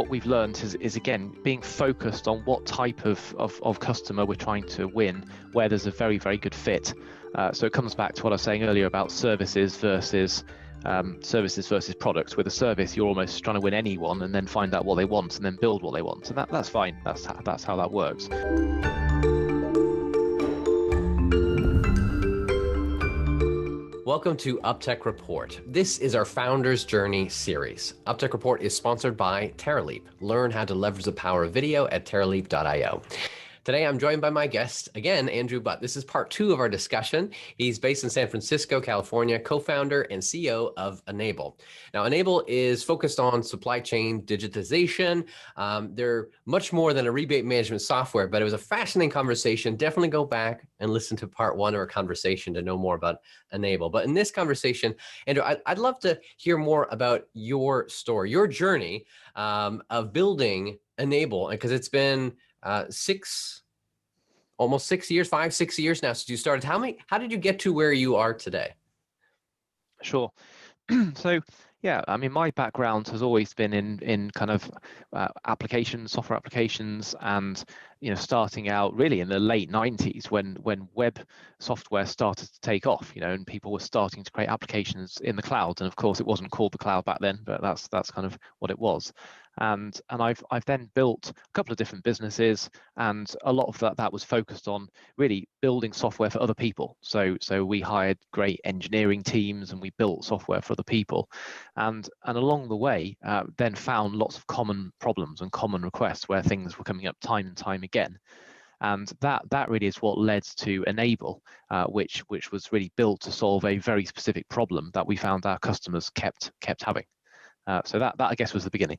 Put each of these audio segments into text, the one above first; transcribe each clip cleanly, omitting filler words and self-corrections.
What we've learned is again, being focused on what type of customer we're trying to win, where there's a very, very good fit. So it comes back to what I was saying earlier about services versus products. With a service, you're almost trying to win anyone and then find out what they want and then build what they want. And that's fine. That's how that works. Welcome to UpTech Report. This is our Founder's Journey series. UpTech Report is sponsored by TerraLeap. Learn how to leverage the power of video at terraleap.io. Today, I'm joined by my guest, again, Andew Butt. This is part 2 of our discussion. He's based in San Francisco, California, co-founder and CEO of Enable. Now, Enable is focused on supply chain digitization. They're much more than a rebate management software, but it was a fascinating conversation. Definitely go back and listen to part 1 of our conversation to know more about Enable. But in this conversation, Andrew, I'd love to hear more about your story, your journey of building Enable, because it's been almost 6 years, 5-6 years now since you started. How did you get to where you are today? Sure. So, yeah, I mean, my background has always been in kind of applications, software applications, and starting out really in the late 90s when web software started to take off, and people were starting to create applications in the cloud. And of course, it wasn't called the cloud back then, but that's kind of what it was. And I've then built a couple of different businesses, and a lot of that was focused on really building software for other people. So we hired great engineering teams and we built software for other people. And along the way, then found lots of common problems and common requests where things were coming up time and time again. And that really is what led to Enable, which was really built to solve a very specific problem that we found our customers kept having. So that I guess was the beginning.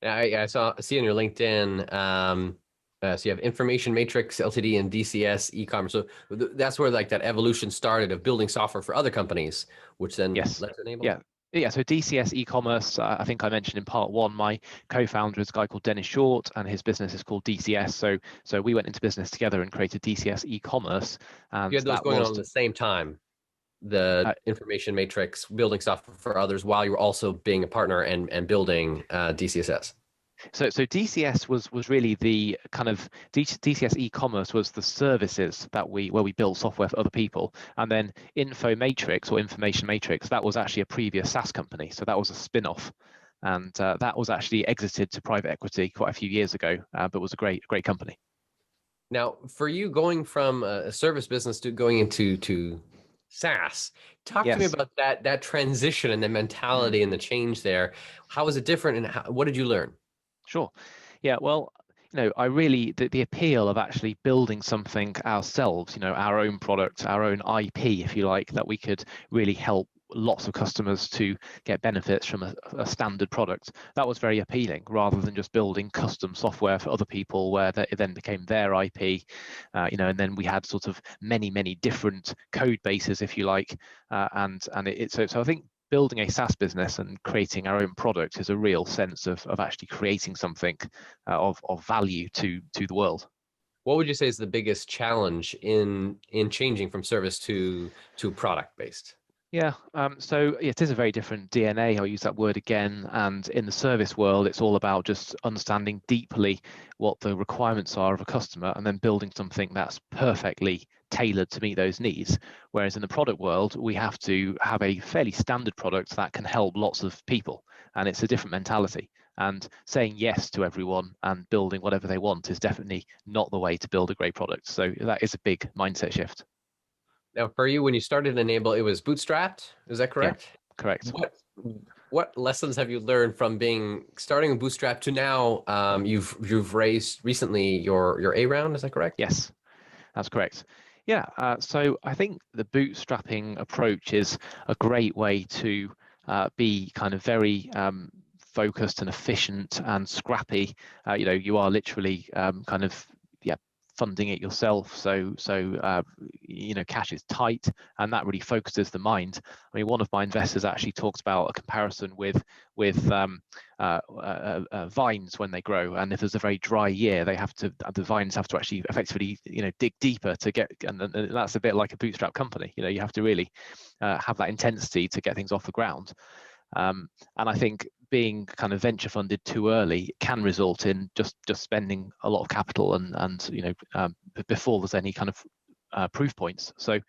I see on your LinkedIn, so you have Information Matrix, LTD, and DCS e-commerce. So that's where like that evolution started of building software for other companies, which then led to Enable. Yeah. So DCS e-commerce, I think I mentioned in part 1, my co-founder is a guy called Dennis Short, and his business is called DCS. So we went into business together and created DCS e-commerce. And you had those going on at the same time, the Information Matrix, building software for others, while you were also being a partner and building DCSS. So DCS was really the kind of DCS e-commerce was the services where we built software for other people, and then Information Matrix, that was actually a previous SaaS company, so that was a spin-off, and that was actually exited to private equity quite a few years ago, but was a great company. Now, for you going from a service business to going into SaaS, talk to me about that transition and the mentality and the change there. How was it different, and what did you learn? Sure. Yeah, well, I really, the appeal of actually building something ourselves, our own product, our own IP, if you like, that we could really help lots of customers to get benefits from a standard product, that was very appealing, rather than just building custom software for other people where it then became their IP, and then we had sort of many different code bases, if you like, so I think building a SaaS business and creating our own product is a real sense of actually creating something of value to the world. What would you say is the biggest challenge in changing from service to product based? Yeah, so it is a very different DNA. I'll use that word again. And in the service world, it's all about just understanding deeply what the requirements are of a customer and then building something that's perfectly tailored to meet those needs. Whereas in the product world, we have to have a fairly standard product that can help lots of people. And it's a different mentality. And saying yes to everyone and building whatever they want is definitely not the way to build a great product. So that is a big mindset shift. Now, for you, when you started Enable, it was bootstrapped. Is that correct? Yeah, correct. What lessons have you learned from starting a Bootstrap to now? You've raised recently your A round. Is that correct? Yes, that's correct. Yeah. So I think the bootstrapping approach is a great way to be kind of very focused and efficient and scrappy. You are literally kind of funding it yourself, so cash is tight, and that really focuses the mind. I mean, one of my investors actually talked about a comparison with vines when they grow, and if there's a very dry year, the vines have to actually effectively dig deeper to get, and that's a bit like a bootstrap company. You have to really have that intensity to get things off the ground. And I think being kind of venture funded too early can result in just spending a lot of capital and before there's any kind of proof points. So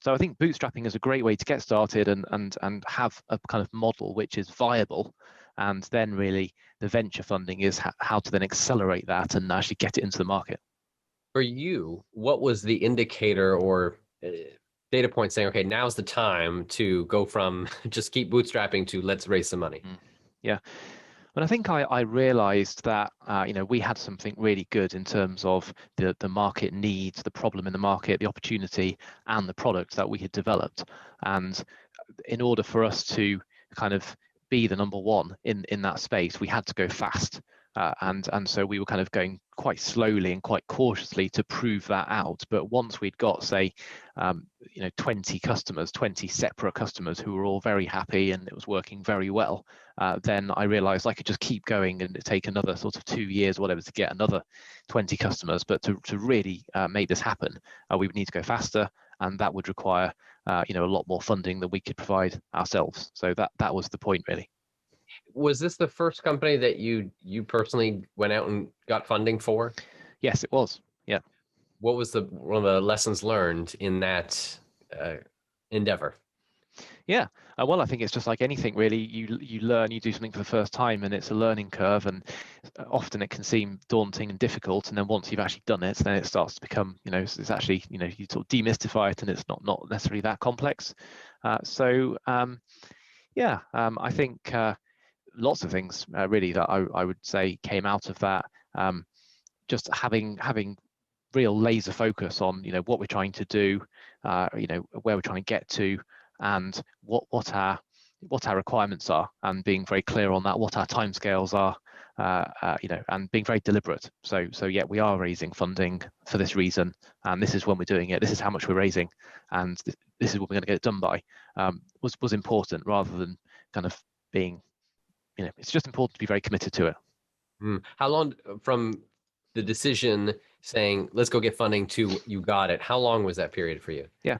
I think bootstrapping is a great way to get started and have a kind of model which is viable, and then really the venture funding is how to then accelerate that and actually get it into the market. For you, what was the indicator or data point saying, okay, now's the time to go from just keep bootstrapping to let's raise some money? Yeah. But I think I realized that we had something really good in terms of the market needs, the problem in the market, the opportunity, and the product that we had developed. And in order for us to kind of be the number one in that space, we had to go fast. And so we were kind of going quite slowly and quite cautiously to prove that out. But once we'd got, say, 20 customers, 20 separate customers who were all very happy and it was working very well, then I realized I could just keep going and take another sort of 2 years or whatever to get another 20 customers. But to really make this happen, we would need to go faster, and that would require a lot more funding than we could provide ourselves. So that was the point, really. Was this the first company that you personally went out and got funding for? Yes, it was. Yeah. What was one of the lessons learned in that endeavor? Yeah. Well, I think it's just like anything, really. You learn, you do something for the first time, and it's a learning curve, and often it can seem daunting and difficult. And then once you've actually done it, then it starts to become, it's actually, you sort of demystify it, and it's not necessarily that complex. I think lots of things really that I would say came out of that. Just having real laser focus on what we're trying to do, where we're trying to get to, and what our requirements are, and being very clear on that, what our timescales are, and being very deliberate. So yeah, we are raising funding for this reason, and this is when we're doing it. This is how much we're raising, and this is what we're going to get it done by. Was important rather than kind of being, it's just important to be very committed to it. How long from the decision saying let's go get funding to you got it? How long was that period for you? Yeah,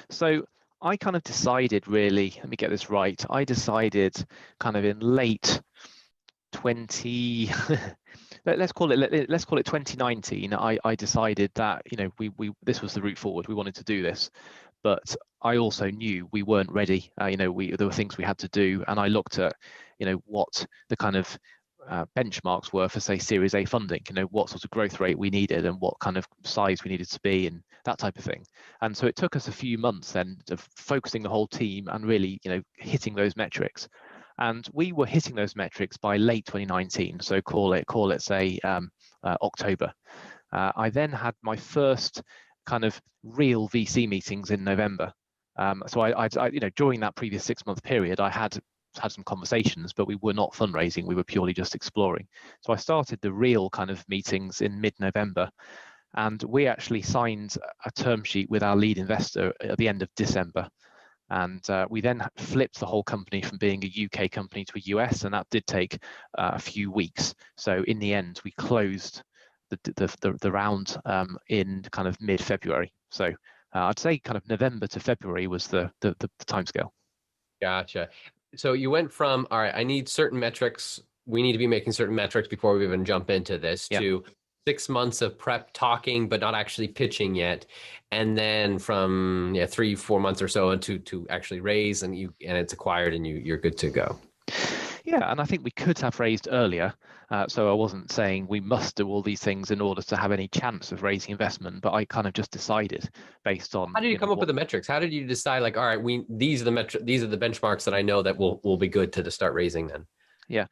so I kind of decided, really, let me get this right. I decided kind of in late 20 let's call it 2019. I decided that we this was the route forward. We wanted to do this, but I also knew we weren't ready. There were things we had to do, and I looked at what the kind of benchmarks were for, say, Series A funding, what sort of growth rate we needed and what kind of size we needed to be and that type of thing. And so it took us a few months then of focusing the whole team and really hitting those metrics. And we were hitting those metrics by late 2019, so call it say October. I then had my first kind of real VC meetings in November. So I during that previous 6-month period, I had some conversations, but we were not fundraising. We were purely just exploring. So I started the real kind of meetings in mid-November, and we actually signed a term sheet with our lead investor at the end of December. And we then flipped the whole company from being a UK company to a US, and that did take a few weeks. So in the end, we closed the round in kind of mid-February. So I'd say kind of November to February was the timescale. Gotcha. So you went from, all right, I need certain metrics. We need to be making certain metrics before we even jump into this, to 6 months of prep talking, but not actually pitching yet. And then from 3-4 months or so to actually raise, and it's acquired, and you're good to go. Yeah, and I think we could have raised earlier. So I wasn't saying we must do all these things in order to have any chance of raising investment, but I kind of just decided based on. How did you come up with the metrics? How did you decide, like, all right, these are the benchmarks that I know that will be good to start raising then? Yeah,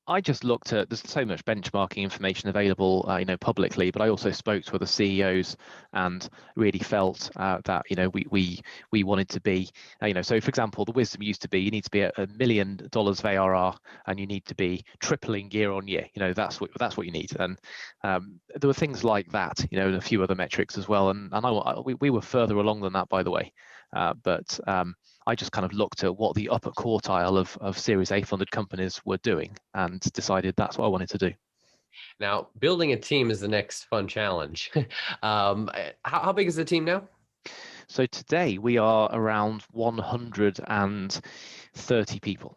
I just looked at, there's so much benchmarking information available, publicly, but I also spoke to other CEOs and really felt that, we wanted to be, so for example, the wisdom used to be, you need to be at $1 million of ARR and you need to be tripling year on year. That's what you need. And there were things like that, and a few other metrics as well. And we were further along than that, by the way. But I just kind of looked at what the upper quartile of Series A funded companies were doing and decided that's what I wanted to do. Now, building a team is the next fun challenge. How big is the team now? So today we are around 130 people.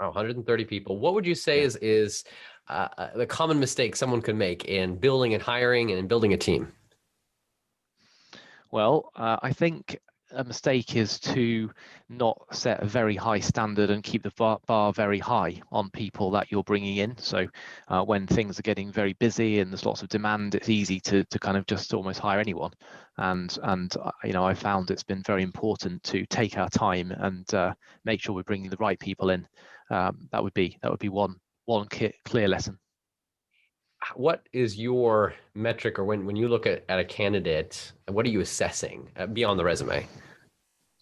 130 people. What would you say Yeah. is the common mistake someone could make in building and hiring and in building a team? Well, I think a mistake is to not set a very high standard and keep the bar very high on people that you're bringing in. So when things are getting very busy and there's lots of demand, it's easy to kind of just almost hire anyone. And I found it's been very important to take our time and make sure we're bringing the right people in. That would be one clear lesson. What is your metric, or when you look at a candidate, what are you assessing beyond the resume?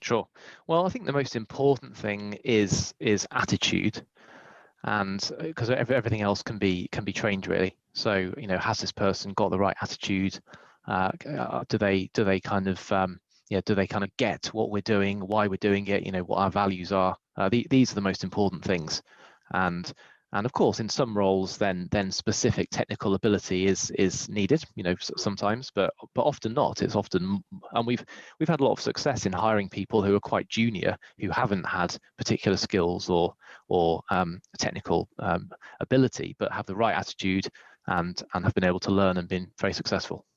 Sure. Well, I think the most important thing is attitude, and because everything else can be trained really. So has this person got the right attitude? Do they kind of do they kind of get what we're doing, why we're doing it? What our values are. These are the most important things, and of course in some roles then specific technical ability is needed. Sometimes, but often not. It's often, and we've had a lot of success in hiring people who are quite junior, who haven't had particular skills or technical ability, but have the right attitude and have been able to learn and been very successful.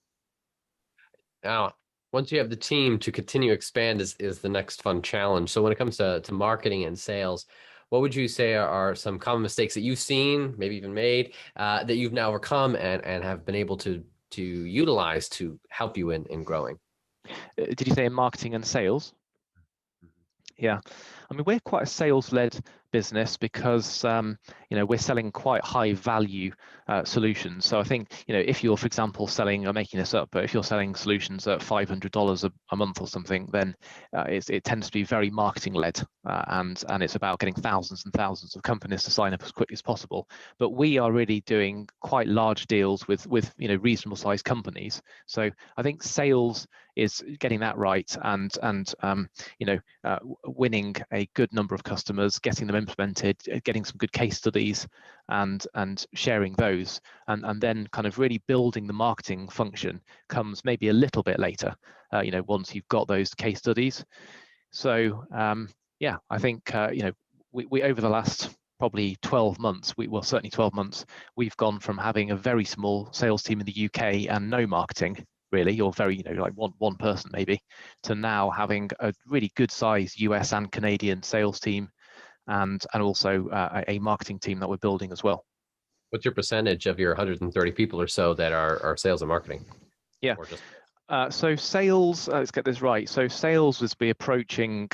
Now, once you have the team, to continue to expand is the next fun challenge. So when it comes to marketing and sales, what would you say are some common mistakes that you've seen, maybe even made, that you've now overcome and have been able to utilize to help you in growing? Did you say in marketing and sales? Yeah, I mean, we're quite a sales-led business because we're selling quite high value solutions. So I think if you're, for example, selling, I'm making this up, but if you're selling solutions at $500 a month or something, then it tends to be very marketing-led, and it's about getting thousands and thousands of companies to sign up as quickly as possible. But we are really doing quite large deals with reasonable-sized companies. So I think sales is getting that right, and winning a good number of customers, getting them implemented, getting some good case studies, and sharing those, and then kind of really building the marketing function comes maybe a little bit later, once you've got those case studies. So I think we over the last probably 12 months, certainly 12 months, we've gone from having a very small sales team in the UK and no marketing really, or very, like one person maybe, to now having a really good size US and Canadian sales team, and also a marketing team that we're building as well. What's your percentage of your 130 people or so that are sales and marketing? Yeah. Or just So sales, let's get this right. So sales was be approaching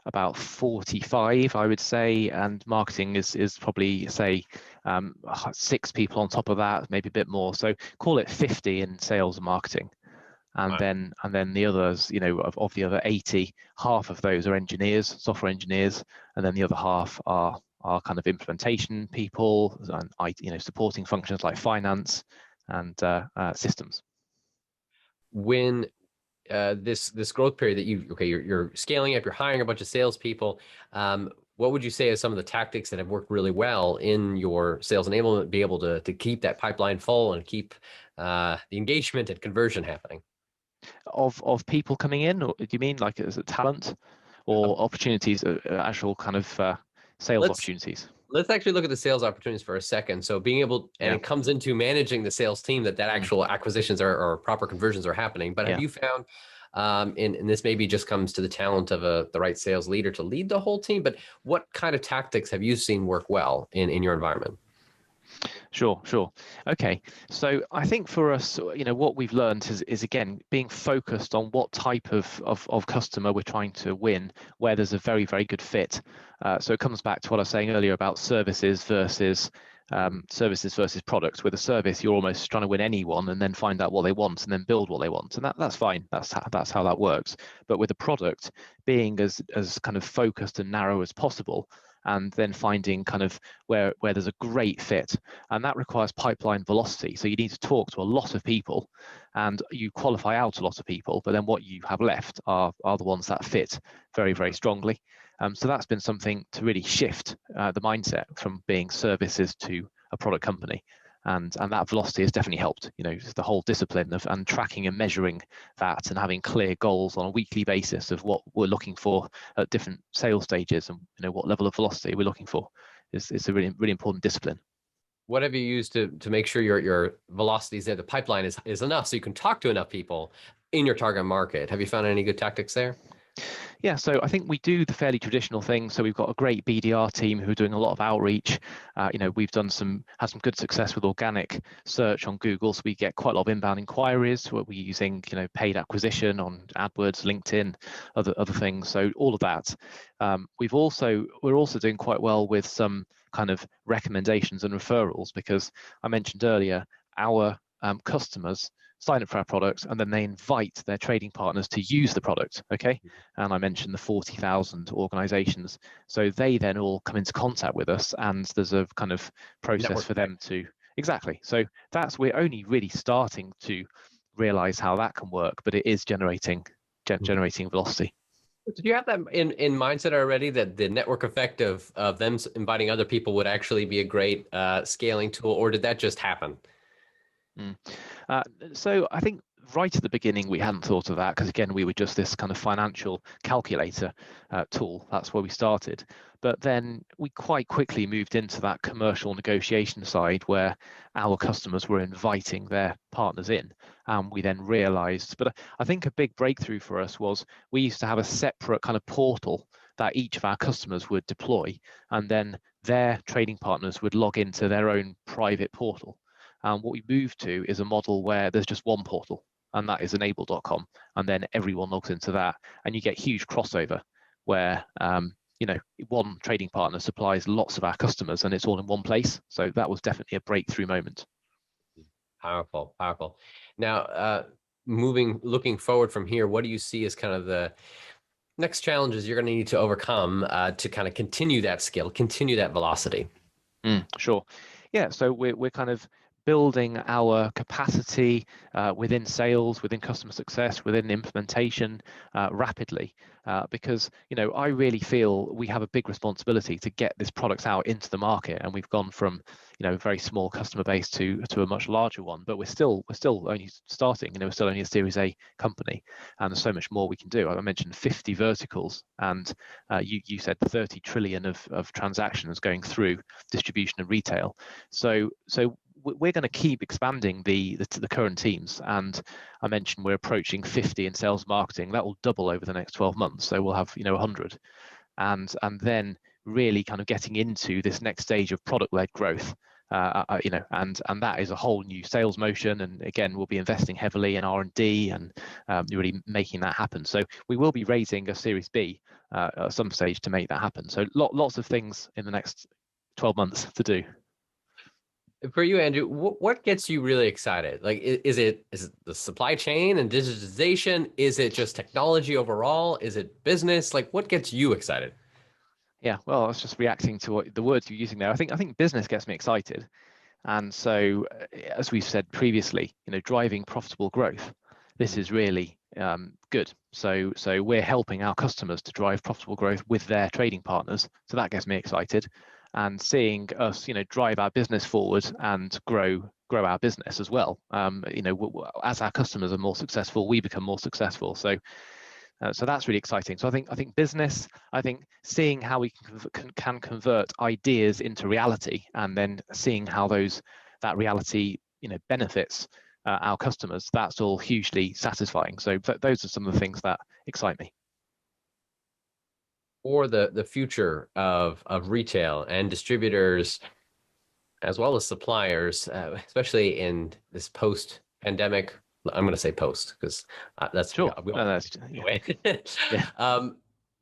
about 45, I would say, and marketing is probably, say, 6 people on top of that, maybe a bit more. So call it 50 in sales and marketing. And wow. then the others, of the other 80, half of those are engineers, software engineers, and then the other half are kind of implementation people and supporting functions like finance and systems. When this growth period that you're scaling up, you're hiring a bunch of salespeople. What would you say are some of the tactics that have worked really well in your sales enablement, be able to keep that pipeline full and keep the engagement and conversion happening? Of people coming in, or do you mean like as a talent Uh, or opportunities, actual kind of sales let's opportunities? let's actually look at the sales opportunities for a second. So being able, and Yeah, it comes into managing the sales team, that mm, actual acquisitions or proper conversions are happening. But have yeah. you found, and this maybe just comes to the talent of the right sales leader to lead the whole team, but what kind of tactics have you seen work well in your environment? Sure. Okay. So I think for us, what we've learned is again being focused on what type of customer we're trying to win, where there's a very, very good fit. So it comes back to what I was saying earlier about services versus products. With a service, you're almost trying to win anyone and then find out what they want and then build what they want, and that's fine. That's how that works. But with a product, being as kind of focused and narrow as possible, and then finding kind of where there's a great fit, and that requires pipeline velocity. So you need to talk to a lot of people, and you qualify out a lot of people, but then what you have left are the ones that fit very, very strongly. So that's been something to really shift the mindset from being services to a product company. and that velocity has definitely helped. Just the whole discipline of and tracking and measuring that, and having clear goals on a weekly basis of what we're looking for at different sales stages, and what level of velocity we're looking for is a really, really important discipline. What have you used to make sure your velocities there, the pipeline is enough so you can talk to enough people in your target market? Have you found any good tactics there? Yeah, so I think we do the fairly traditional thing. So we've got a great BDR team who are doing a lot of outreach. We've had some good success with organic search on Google. So we get quite a lot of inbound inquiries where we're using, paid acquisition on AdWords, LinkedIn, other things. So all of that. We're also doing quite well with some kind of recommendations and referrals, because I mentioned earlier, our customers sign up for our products and then they invite their trading partners to use the product. Okay. And I mentioned the 40,000 organizations. So they then all come into contact with us, and there's a kind of process Network for them to, exactly. So we're only really starting to realize how that can work, but it is generating velocity. Did you have that in mindset already, that the network effect of them inviting other people would actually be a great scaling tool, or did that just happen? So I think right at the beginning we hadn't thought of that, because again we were just this kind of financial calculator tool. That's where we started. But then we quite quickly moved into that commercial negotiation side, where our customers were inviting their partners in, and we then realized. But I think a big breakthrough for us was we used to have a separate kind of portal that each of our customers would deploy, and then their trading partners would log into their own private portal. What we moved to is a model where there's just one portal, and that is enable.com, and then everyone logs into that, and you get huge crossover where one trading partner supplies lots of our customers, and it's all in one place. So that was definitely a breakthrough moment. Powerful. Now, looking forward from here, what do you see as kind of the next challenges you're going to need to overcome to kind of continue that skill, continue that velocity? Sure. Yeah. So we're kind of building our capacity within sales, within customer success, within implementation rapidly, because I really feel we have a big responsibility to get this product out into the market, and we've gone from a very small customer base to a much larger one, but we're still only starting. We're still only a Series A company, and there's so much more we can do. I mentioned 50 verticals, and you said 30 trillion of transactions going through distribution and retail. So we're going to keep expanding the current teams, and I mentioned we're approaching 50 in sales marketing. That will double over the next 12 months, so we'll have 100, and then really kind of getting into this next stage of product-led growth, and that is a whole new sales motion. And again, we'll be investing heavily in R&D and really making that happen. So we will be raising a Series B at some stage to make that happen. So lots of things in the next 12 months to do. For you, Andrew, what gets you really excited? Like, is it the supply chain and digitization? Is it just technology overall? Is it business? Like, what gets you excited? Yeah, well, I was just reacting to the words you're using there. I think business gets me excited, and so as we've said previously, driving profitable growth. This is really good. So we're helping our customers to drive profitable growth with their trading partners. So that gets me excited. And seeing us, drive our business forward and grow our business as well. As our customers are more successful, we become more successful. So that's really exciting. So I think business. I think seeing how we can convert ideas into reality, and then seeing how that reality benefits our customers. That's all hugely satisfying. So those are some of the things that excite me. For the future of retail and distributors, as well as suppliers, especially in this post-pandemic, I'm going to say post, because that's sure. Yeah.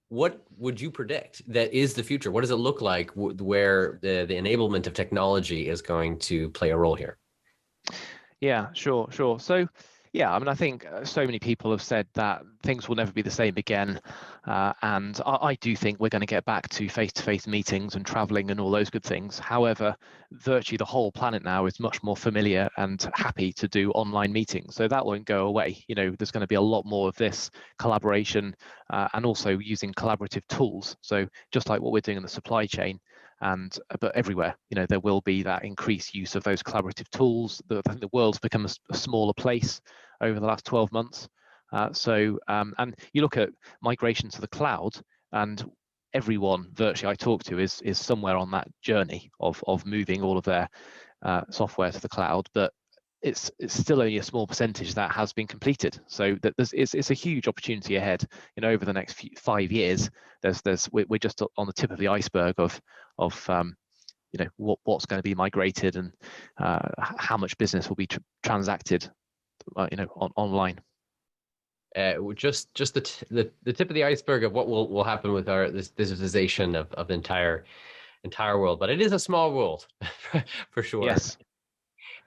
What would you predict that is the future? What does it look like where the enablement of technology is going to play a role here? Yeah, sure. So, yeah, I mean, I think so many people have said that things will never be the same again. And I do think we're going to get back to face-to-face meetings and traveling and all those good things. However, virtually the whole planet now is much more familiar and happy to do online meetings. So that won't go away. There's going to be a lot more of this collaboration and also using collaborative tools. So just like what we're doing in the supply chain, but everywhere, there will be that increased use of those collaborative tools. I think the world's become a smaller place over the last 12 months. And you look at migration to the cloud, and everyone virtually I talk to is somewhere on that journey of moving all of their software to the cloud, but it's still only a small percentage that has been completed. So that it's a huge opportunity ahead. Over the next 5 years, we're just on the tip of the iceberg of what's going to be migrated, and how much business will be transacted online. Just the tip of the iceberg of what will happen with this digitization of the entire world, but it is a small world for sure. Yes.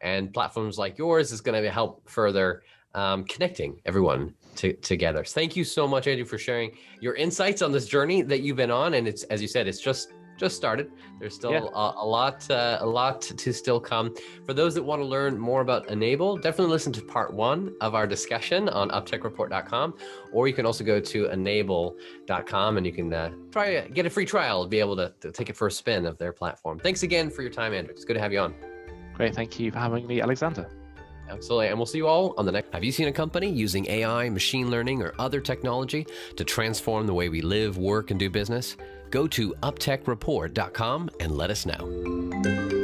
And platforms like yours is going to help further connecting everyone together. So thank you so much, Andew, for sharing your insights on this journey that you've been on. And it's, as you said, it's just started. There's still a lot to still come. For those that want to learn more about Enable, definitely listen to part 1 of our discussion on uptechreport.com, or you can also go to enable.com and you can get a free trial, be able to take it for a spin of their platform. Thanks again for your time, Andew. It's good to have you on. Great, thank you for having me, Alexander. Absolutely, and we'll see you all on the next. Have you seen a company using AI, machine learning, or other technology to transform the way we live, work, and do business? Go to uptechreport.com and let us know.